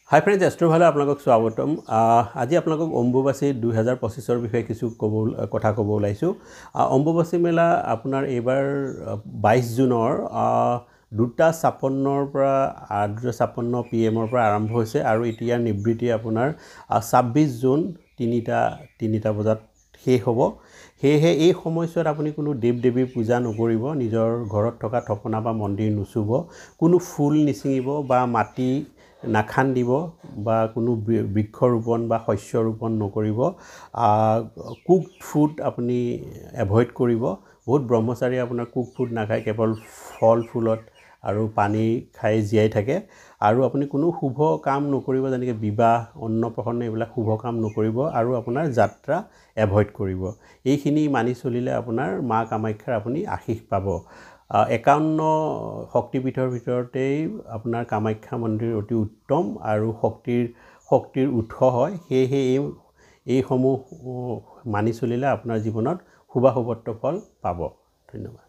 হাই friends, এষ্ট্ৰ'ভালে আপোনালোকক স্বাগতম। আজি আপোনালোকক অম্বুবাচী 2025ৰ বিষয়ে কিছু কথা ক'ব ওলাইছোঁ। অম্বুবাচী মেলা আপোনাৰ এইবাৰ 22 জুনৰ 2:56 পৰা 2:56 PM পৰা আৰম্ভ হৈছে আৰু এতিয়া নিবৃত্তি আপোনাৰ 26 জুন 3টা বজাত শেষ হ'ব। সেয়েহে এই সময়ছোৱাত আপুনি কোনো দেৱ দেৱীৰ পূজা নকৰিব, নিজৰ ঘৰত থকা থপনা বা মন্দিৰ নুচুব, কোনো ফুল নিচিঙিব বা মাটি নাখান্দিব বা কোনো বৃক্ষ ৰোপণ বা শস্য ৰোপণ নকৰিব। কুকড ফুড আপুনি এভইড কৰিব। বহুত ব্ৰহ্মচাৰী আপোনাৰ কুক ফুড নাখায়, কেৱল ফল ফুলত আৰু পানী খাই জীয়াই থাকে। আৰু আপুনি কোনো শুভ কাম নকৰিব, যেনেকৈ বিবাহ, অন্নপ্ৰসন্ন, এইবিলাক শুভ কাম নকৰিব আৰু আপোনাৰ যাত্ৰা এভইড কৰিব। এইখিনি মানি চলিলে আপোনাৰ মা কামাখ্যাৰ আপুনি আশীষ পাব। 51 শক্তিপীঠৰ ভিতৰতেই আপোনাৰ কামাখ্যা মন্দিৰ অতি উত্তম আৰু শক্তিৰ উৎস হয়। সেয়েহে এইসমূহ মানি চলিলে আপোনাৰ জীৱনত শুভাশুভত্ব ফল পাব। ধন্যবাদ।